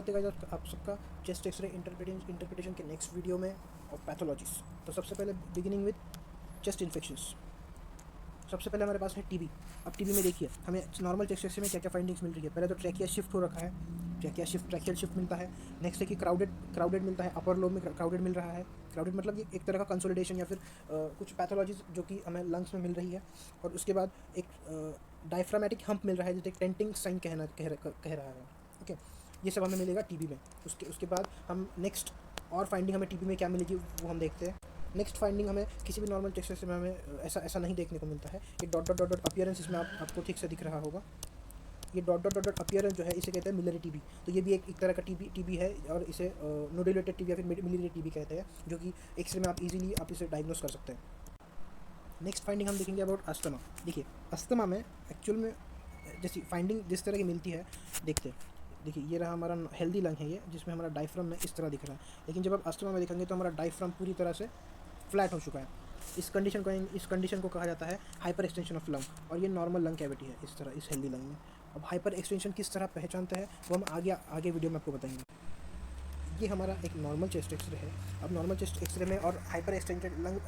स्वागत है गाइस आप सबका चेस्ट एक्सरे इंटरप्रिटेशन के नेक्स्ट वीडियो में ऑफ पैथोलॉजीज। तो सबसे पहले बिगिनिंग विद चेस्ट इन्फेक्शंस। सबसे पहले हमारे पास है टीबी। अब टीबी में देखिए हमें नॉर्मल चेस्ट एक्सरे में क्या क्या फाइंडिंग्स मिल रही है। पहले तो ट्रैकिया शिफ्ट हो रखा है, ट्रैकियल शिफ्ट मिलता है। नेक्स्ट है कि क्राउडेड मिलता है, अपर लोब में क्राउडेड मिल रहा है। क्राउडेड मतलब ये एक तरह का कंसोलिडेशन या फिर कुछ पैथोलॉजीज जो कि हमें लंग्स में मिल रही है। और उसके बाद एक डायफ्रामेटिक हम्प मिल रहा है, जिसे टेंटिंग साइन कह रहा है। ओके, ये सब हमें मिलेगा टीबी में। उसके बाद हम नेक्स्ट और फाइंडिंग हमें टीबी में क्या मिलेगी वो हम देखते हैं। नेक्स्ट फाइंडिंग हमें किसी भी नॉर्मल चेस्ट एक्सरे में हमें ऐसा नहीं देखने को मिलता है। ये dot dot dot dot appearance इसमें आपको ठीक से दिख रहा होगा। ये dot dot dot dot appearance जो है इसे कहते हैं मिलरी टीबी। तो ये भी एक तरह का टीबी है और इसे नोडुलेटेड टीबी या फिर मिलरी टीबी कहते हैं, जो कि एक्सरे में आप इजीली इसे डायग्नोस कर सकते हैं। नेक्स्ट फाइंडिंग हम देखेंगे अबाउट अस्थमा। देखिए अस्थमा में एक्चुअल में जैसी फाइंडिंग जिस तरह की मिलती है देखते हैं। देखिए ये रहा हमारा हेल्दी लंग है ये, जिसमें हमारा डायफ्राम में इस तरह दिख रहा है। लेकिन जब आप अस्थमा में देखेंगे तो हमारा डायफ्राम पूरी तरह से फ्लैट हो चुका है। इस कंडीशन को कहा जाता है हाइपर एक्सटेंशन ऑफ लंग, और ये नॉर्मल लंग कैविटी है इस तरह इस हेल्दी लंग में। अब हाइपर एक्सटेंशन किस तरह पहचानते हैं वो हम आगे वीडियो में आपको बताएंगे। ये हमारा एक नॉर्मल चेस्ट एक्सरे है। अब नॉर्मल चेस्ट एक्सरे में और hyperextension lung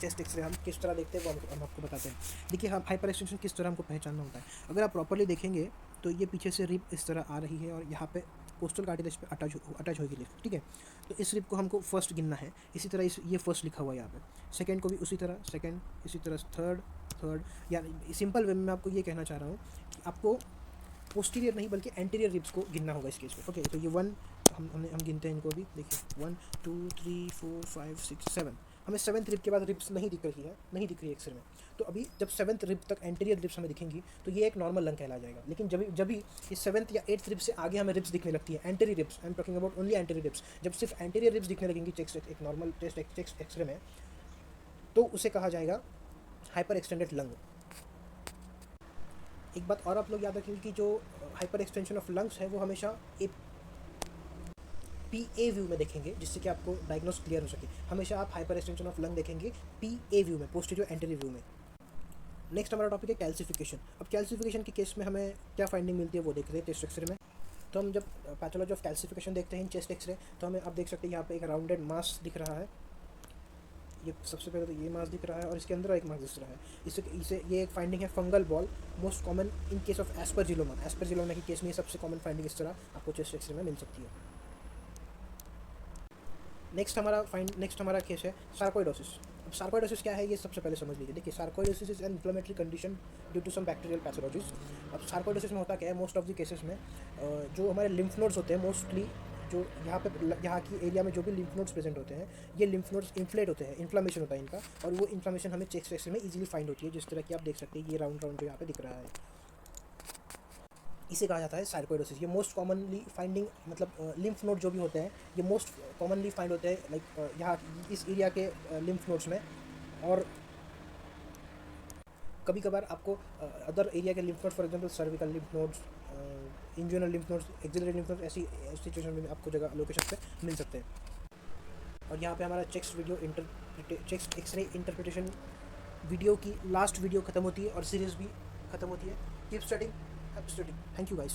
chest X-ray हम किस तरह देखते हैं वो हम आपको बताते हैं। देखिए हम हाइपर एक्सटेंशन किस तरह हमको पहचानना होता है। अगर आप प्रॉपर्ली देखेंगे तो ये पीछे से रिब इस तरह आ रही है और यहाँ पे कोस्टल कार्टिलेज पे अटैच होगी लिप, ठीक है। तो इस रिब को हमको फर्स्ट गिनना है। इसी तरह ये फर्स्ट लिखा हुआ है यहाँ पे। सेकंड को भी उसी तरह सेकंड, इसी तरह थर्ड। या सिंपल वे में आपको ये कहना चाह रहा हूँ कि आपको पोस्टीरियर नहीं बल्कि एंटीरियर रिब्स को गिनना होगा इस केस में। ओके, तो ये हम गिनते हैं इनको भी। देखिए 1 2 3 4 5 6 7। हमें 7th रिब के बाद रिब्स नहीं दिख रही है एक्सरे में। तो अभी जब 7th रिब तक एंटीरियर रिब्स हमें दिखेंगी तो ये एक नॉर्मल लंग कहला जाएगा। लेकिन जब भी इस 7th या 8th रिब से आगे हमें रिब्स दिखने लगती है, anterior ribs, I am talking about only anterior ribs, जब सिर्फ एंटीरियर रिब्स दिखने लगेंगी एक नॉर्मल चेस्ट एक्सरे में, तो उसे कहा जाएगा हाइपर एक्सटेंडेड लंग। एक बात और आप लोग याद रखेंगे कि जो हाइपर एक्सटेंशन ऑफ लंग्स है वो हमेशा PA व्यू में देखेंगे, जिससे कि आपको डायग्नोस क्लियर हो सके। हमेशा आप हाइपर एक्सटेंशन ऑफ लंग देखेंगे PA व्यू में, पोस्टीरियर एंटीरियर व्यू में। नेक्स्ट हमारा टॉपिक है कैल्सिफिकेशन। अब कैल्सिफिकेशन के केस में हमें क्या फाइंडिंग मिलती है वो देखते हैं चेस्ट एक्सरे में। तो हम जब पैथोलॉजी ऑफ कैल्सिफिकेशन देखते हैं इन चेस्ट एक्सरे, तो हमें आप देख सकते हैं यहाँ पे एक राउंडेड मास दिख रहा है। ये सबसे पहले तो ये मास दिख रहा है और इसके अंदर एक मास दिख रहा है। इसे ये एक फाइंडिंग है fungal ball, most common in case of aspergilloma के केस में सबसे कॉमन फाइंडिंग इस तरह आपको चेस्ट एक्सरे में मिल सकती है। नेक्स्ट हमारा केस है सार्कोइडोसिस। अब सार्कोइडोसिस क्या है ये सबसे पहले समझ लीजिए। देखिए sarcoidosis is an inflammatory condition due to some bacterial pathologies. अब सार्कोइडोसिस में होता क्या है, मोस्ट ऑफ द केसेस में जो हमारे लिम्फ नोड्स होते हैं, मोस्टली जो यहाँ की एरिया में जो भी लिम्फ नोड्स प्रेजेंट होते हैं, ये लिम्फ नोड्स इन्फ्लेट होते हैं, इन्फ्लामेशन होता है इनका, और वो इन्फ्लामेशन हमें चेस्ट एक्सरे में इजीली फाइंड होती है, जिस तरह की आप देख सकते हैं ये राउंड जो यहाँ पे दिख रहा है, इसे कहा जाता है सार्कोइडोसिस। ये मोस्ट कॉमनली फाइंडिंग मतलब लिम्फ नोड जो भी होते हैं ये मोस्ट कॉमनली फाइंड होते हैं लाइक यहाँ इस एरिया के लिम्फ नोड्स में। और कभी कभार आपको अदर एरिया के lymph node, for example cervical lymph nodes, inguinal lymph nodes, axillary lymph nodes, ऐसी सिचुएशन में आपको जगह लोकेशन पे मिल सकते हैं। और यहाँ पे हमारा चेस्ट एक्सरे इंटरप्रिटेशन वीडियो की लास्ट वीडियो खत्म होती है और सीरीज़ भी खत्म होती है। Keep studying, have studying. Thank you guys.